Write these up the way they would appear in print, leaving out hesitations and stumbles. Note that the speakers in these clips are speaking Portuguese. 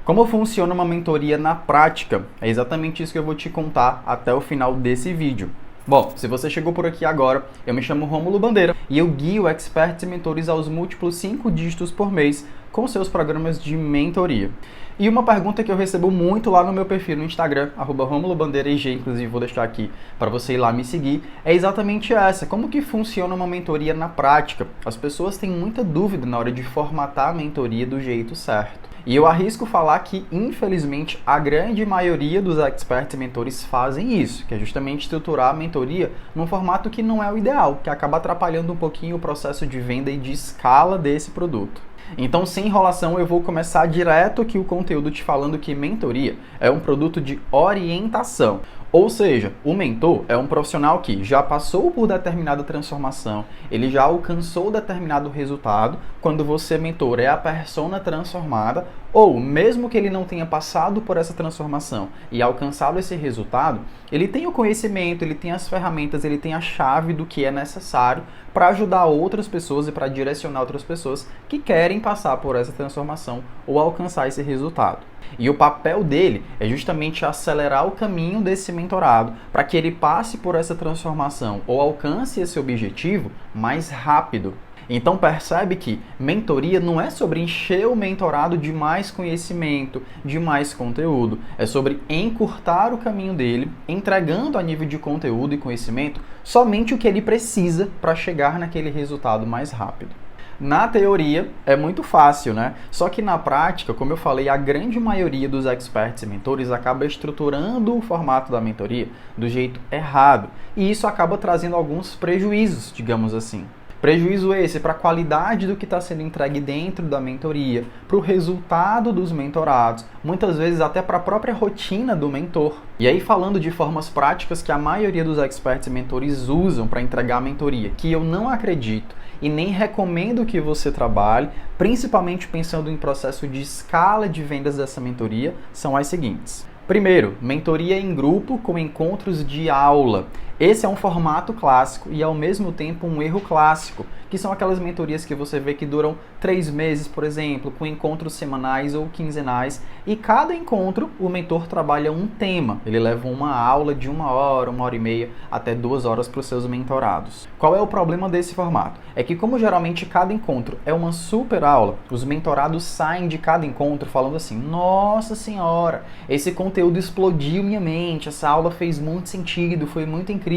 Como funciona uma mentoria na prática? É exatamente isso que eu vou te contar até o final desse vídeo. Bom, se você chegou por aqui agora, eu me chamo Rômulo Bandeira e eu guio experts e mentores aos múltiplos 5 dígitos por mês com seus programas de mentoria. E uma pergunta que eu recebo muito lá no meu perfil no Instagram, @RômuloBandeiraIG, inclusive vou deixar aqui para você ir lá me seguir, é exatamente essa: como que funciona uma mentoria na prática? As pessoas têm muita dúvida na hora de formatar a mentoria do jeito certo. E eu arrisco falar que, infelizmente, a grande maioria dos experts e mentores fazem isso, que é justamente estruturar a mentoria num formato que não é o ideal, que acaba atrapalhando um pouquinho o processo de venda e de escala desse produto. Então, sem enrolação, eu vou começar direto aqui o conteúdo te falando que mentoria é um produto de orientação. Ou seja, o mentor é um profissional que já passou por determinada transformação, ele já alcançou determinado resultado, quando você, mentor, é a persona transformada, ou mesmo que ele não tenha passado por essa transformação e alcançado esse resultado, ele tem o conhecimento, ele tem as ferramentas, ele tem a chave do que é necessário para ajudar outras pessoas e para direcionar outras pessoas que querem passar por essa transformação ou alcançar esse resultado. E o papel dele é justamente acelerar o caminho desse mentorado para que ele passe por essa transformação ou alcance esse objetivo mais rápido. Então percebe que mentoria não é sobre encher o mentorado de mais conhecimento, de mais conteúdo. É sobre encurtar o caminho dele, entregando a nível de conteúdo e conhecimento somente o que ele precisa para chegar naquele resultado mais rápido. Na teoria é muito fácil, né? Só que na prática, como eu falei, a grande maioria dos experts e mentores acaba estruturando o formato da mentoria do jeito errado. E isso acaba trazendo alguns prejuízos, digamos assim. Prejuízo esse para a qualidade do que está sendo entregue dentro da mentoria, para o resultado dos mentorados, muitas vezes até para a própria rotina do mentor. E aí, falando de formas práticas que a maioria dos experts e mentores usam para entregar a mentoria, que eu não acredito e nem recomendo que você trabalhe, principalmente pensando em processo de escala de vendas dessa mentoria, são as seguintes. Primeiro, mentoria em grupo com encontros de aula. Esse é um formato clássico e, ao mesmo tempo, um erro clássico, que são aquelas mentorias que você vê que duram 3 meses, por exemplo, com encontros semanais ou quinzenais, e cada encontro o mentor trabalha um tema. Ele leva uma aula de 1 hora, 1h30, até 2 horas para os seus mentorados. Qual é o problema desse formato? É que, como geralmente cada encontro é uma super aula, os mentorados saem de cada encontro falando assim: nossa senhora, esse conteúdo explodiu minha mente, essa aula fez muito sentido, foi muito incrível.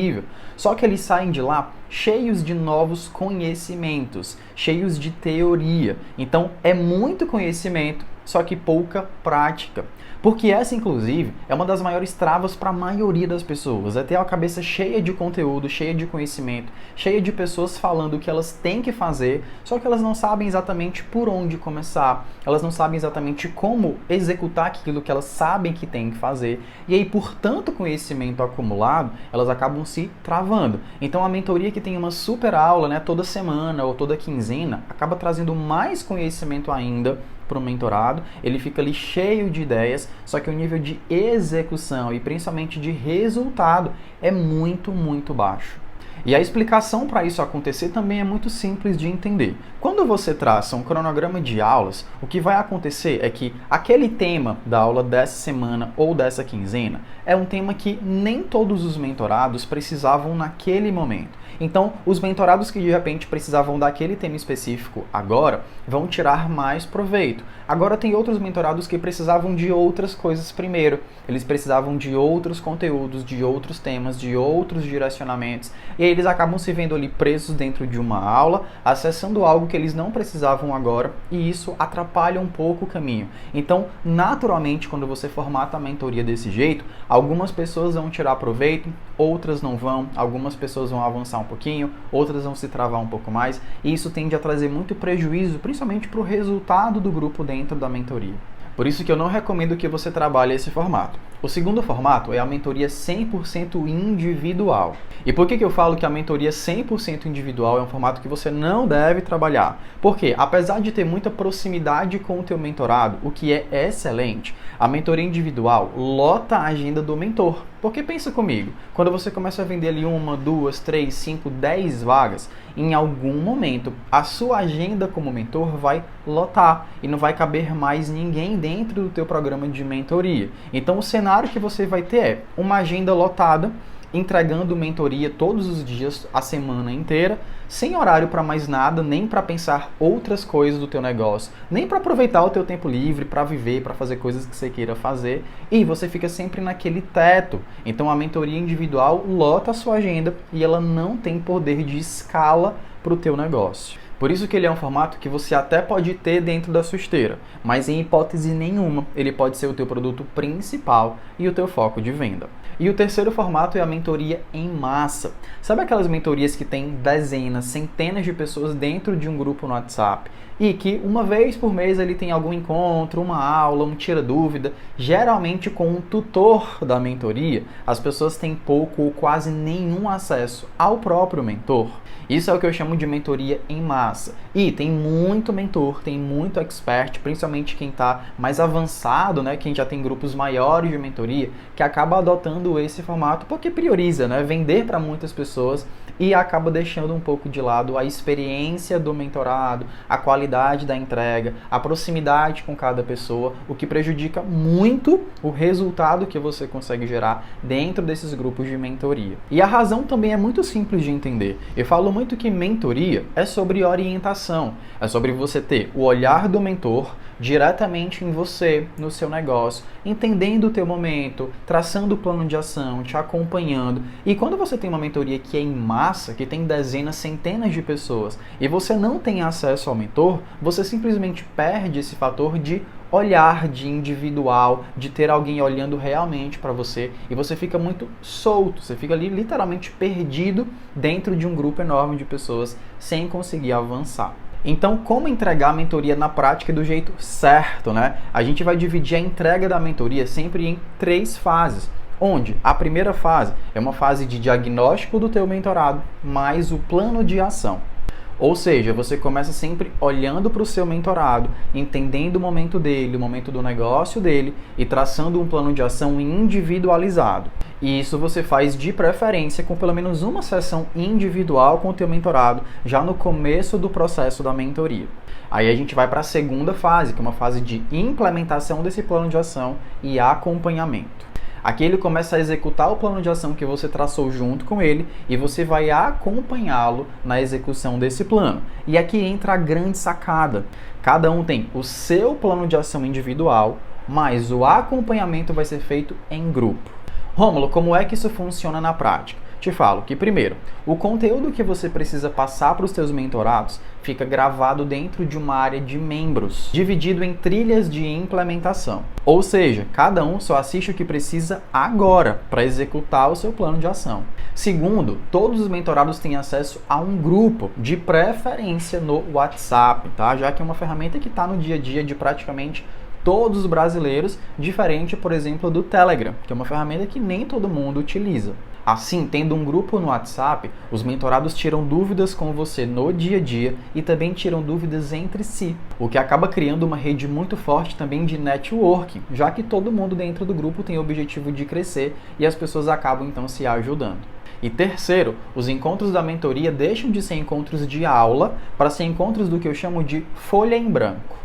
Só que eles saem de lá cheios de novos conhecimentos, cheios de teoria. Então é muito conhecimento, só que pouca prática. Porque essa, inclusive, é uma das maiores travas para a maioria das pessoas. É ter a cabeça cheia de conteúdo, cheia de conhecimento, cheia de pessoas falando o que elas têm que fazer, só que elas não sabem exatamente por onde começar, elas não sabem exatamente como executar aquilo que elas sabem que têm que fazer. E aí, por tanto conhecimento acumulado, elas acabam se travando. Então, a mentoria que tem uma super aula, né, toda semana ou toda quinzena, acaba trazendo mais conhecimento ainda para o mentorado. Ele fica ali cheio de ideias, só que o nível de execução e principalmente de resultado é muito baixo. E a explicação para isso acontecer também é muito simples de entender. Quando você traça um cronograma de aulas, o que vai acontecer é que aquele tema da aula dessa semana ou dessa quinzena é um tema que nem todos os mentorados precisavam naquele momento. Então, os mentorados que de repente precisavam daquele tema específico agora vão tirar mais proveito. Agora tem outros mentorados que precisavam de outras coisas primeiro. Eles precisavam de outros conteúdos, de outros temas, de outros direcionamentos. E aí eles acabam se vendo ali presos dentro de uma aula, acessando algo que eles não precisavam agora, e isso atrapalha um pouco o caminho. Então, naturalmente, quando você formata a mentoria desse jeito, algumas pessoas vão tirar proveito, outras não vão, algumas pessoas vão avançar um pouquinho, outras vão se travar um pouco mais, e isso tende a trazer muito prejuízo, principalmente para o resultado do grupo dentro da mentoria. Por isso que eu não recomendo que você trabalhe esse formato. O segundo formato é a mentoria 100% individual. E por que eu falo que a mentoria 100% individual é um formato que você não deve trabalhar? Porque, apesar de ter muita proximidade com o teu mentorado, o que é excelente, a mentoria individual lota a agenda do mentor. Porque pensa comigo, quando você começa a vender ali 1, 2, 3, 5, 10 vagas, em algum momento a sua agenda como mentor vai lotar e não vai caber mais ninguém dentro do teu programa de mentoria. Então o cenário que você vai ter é uma agenda lotada, entregando mentoria todos os dias, a semana inteira, sem horário para mais nada, nem para pensar outras coisas do teu negócio, nem para aproveitar o teu tempo livre, para viver, para fazer coisas que você queira fazer, e você fica sempre naquele teto. Então a mentoria individual lota a sua agenda e ela não tem poder de escala para o teu negócio. Por isso que ele é um formato que você até pode ter dentro da sua esteira, mas em hipótese nenhuma ele pode ser o teu produto principal e o teu foco de venda. E o terceiro formato é a mentoria em massa. Sabe aquelas mentorias que tem dezenas, centenas de pessoas dentro de um grupo no WhatsApp e que uma vez por mês ele tem algum encontro, uma aula, um tira-dúvida, geralmente com um tutor da mentoria, as pessoas têm pouco ou quase nenhum acesso ao próprio mentor. Isso é o que eu chamo de mentoria em massa. E tem muito mentor, tem muito expert, principalmente quem está mais avançado, né? Quem já tem grupos maiores de mentoria, que acaba adotando esse formato porque prioriza, né? Vender para muitas pessoas e acaba deixando um pouco de lado a experiência do mentorado, a qualidade da entrega, a proximidade com cada pessoa, o que prejudica muito o resultado que você consegue gerar dentro desses grupos de mentoria. E a razão também é muito simples de entender. Eu falo muito que mentoria é sobre orientação, é sobre você ter o olhar do mentor diretamente em você, no seu negócio, entendendo o teu momento, traçando o plano de ação, te acompanhando. E quando você tem uma mentoria que é em massa, que tem dezenas, centenas de pessoas, e você não tem acesso ao mentor, você simplesmente perde esse fator de olhar, de individual, de ter alguém olhando realmente para você, e você fica muito solto, você fica ali literalmente perdido dentro de um grupo enorme de pessoas sem conseguir avançar. Então, como entregar a mentoria na prática do jeito certo, né? A gente vai dividir a entrega da mentoria sempre em 3 fases, onde a primeira fase é uma fase de diagnóstico do teu mentorado, mais o plano de ação. Ou seja, você começa sempre olhando para o seu mentorado, entendendo o momento dele, o momento do negócio dele e traçando um plano de ação individualizado. E isso você faz de preferência com pelo menos uma sessão individual com o teu mentorado, já no começo do processo da mentoria. Aí a gente vai para a segunda fase, que é uma fase de implementação desse plano de ação e acompanhamento. Aqui ele começa a executar o plano de ação que você traçou junto com ele e você vai acompanhá-lo na execução desse plano. E aqui entra a grande sacada. Cada um tem o seu plano de ação individual, mas o acompanhamento vai ser feito em grupo. Rômulo, como é que isso funciona na prática? Te falo que, primeiro, o conteúdo que você precisa passar para os teus mentorados fica gravado dentro de uma área de membros, dividido em trilhas de implementação. Ou seja, cada um só assiste o que precisa agora para executar o seu plano de ação. Segundo, todos os mentorados têm acesso a um grupo, de preferência no WhatsApp, tá? Já que é uma ferramenta que está no dia a dia de praticamente todos os brasileiros, diferente, por exemplo, do Telegram, que é uma ferramenta que nem todo mundo utiliza. Assim, tendo um grupo no WhatsApp, os mentorados tiram dúvidas com você no dia a dia e também tiram dúvidas entre si, o que acaba criando uma rede muito forte também de networking, já que todo mundo dentro do grupo tem o objetivo de crescer e as pessoas acabam então se ajudando. E terceiro, os encontros da mentoria deixam de ser encontros de aula para ser encontros do que eu chamo de folha em branco.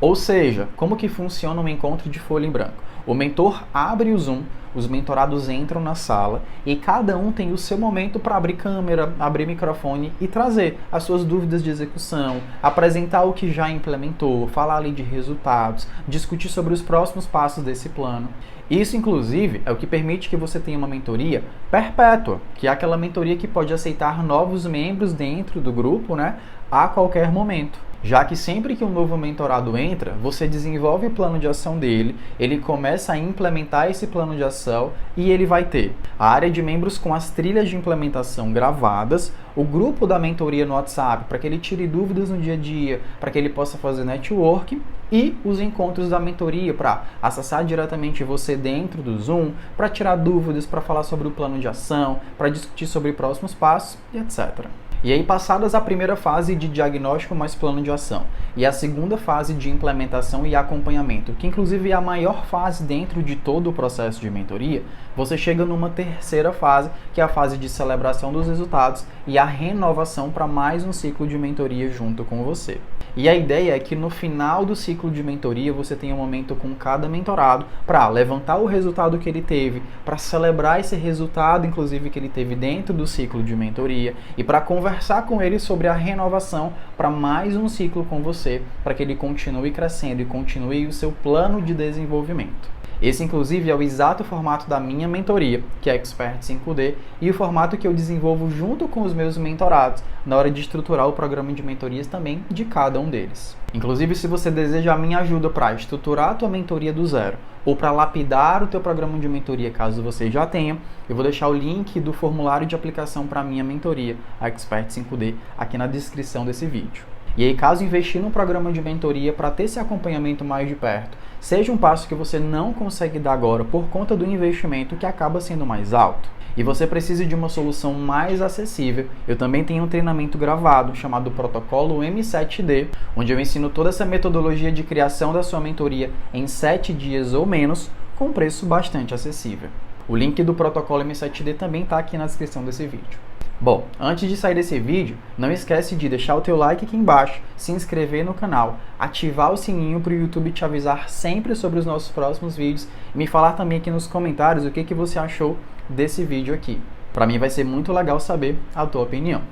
Ou seja, como que funciona um encontro de folha em branco? O mentor abre o Zoom, os mentorados entram na sala e cada um tem o seu momento para abrir câmera, abrir microfone e trazer as suas dúvidas de execução, apresentar o que já implementou, falar ali de resultados, discutir sobre os próximos passos desse plano. Isso, inclusive, é o que permite que você tenha uma mentoria perpétua, que é aquela mentoria que pode aceitar novos membros dentro do grupo, né, a qualquer momento. Já que sempre que um novo mentorado entra, você desenvolve o plano de ação dele, ele começa a implementar esse plano de ação e ele vai ter a área de membros com as trilhas de implementação gravadas, o grupo da mentoria no WhatsApp para que ele tire dúvidas no dia a dia, para que ele possa fazer network e os encontros da mentoria para acessar diretamente você dentro do Zoom, para tirar dúvidas, para falar sobre o plano de ação, para discutir sobre próximos passos e etc. E aí, passadas a primeira fase de diagnóstico mais plano de ação e a segunda fase de implementação e acompanhamento, que inclusive é a maior fase dentro de todo o processo de mentoria, você chega numa terceira fase, que é a fase de celebração dos resultados e a renovação para mais um ciclo de mentoria junto com você. E a ideia é que no final do ciclo de mentoria você tenha um momento com cada mentorado para levantar o resultado que ele teve, para celebrar esse resultado, inclusive, que ele teve dentro do ciclo de mentoria e para conversar com ele sobre a renovação para mais um ciclo com você, para que ele continue crescendo e continue o seu plano de desenvolvimento. Esse, inclusive, é o exato formato da minha mentoria, que é Expert 5D, e o formato que eu desenvolvo junto com os meus mentorados na hora de estruturar o programa de mentorias também de cada um deles. Inclusive, se você deseja a minha ajuda para estruturar a tua mentoria do zero ou para lapidar o teu programa de mentoria, caso você já tenha, eu vou deixar o link do formulário de aplicação para a minha mentoria, a Expert 5D, aqui na descrição desse vídeo. E aí, caso investir num programa de mentoria para ter esse acompanhamento mais de perto, seja um passo que você não consegue dar agora por conta do investimento que acaba sendo mais alto, e você precisa de uma solução mais acessível, eu também tenho um treinamento gravado chamado Protocolo M7D, onde eu ensino toda essa metodologia de criação da sua mentoria em 7 dias ou menos, com preço bastante acessível. O link do Protocolo M7D também está aqui na descrição desse vídeo. Bom, antes de sair desse vídeo, não esquece de deixar o teu like aqui embaixo, se inscrever no canal, ativar o sininho para o YouTube te avisar sempre sobre os nossos próximos vídeos e me falar também aqui nos comentários o que você achou desse vídeo aqui. Para mim vai ser muito legal saber a tua opinião.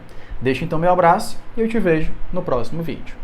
Deixa então meu abraço e eu te vejo no próximo vídeo.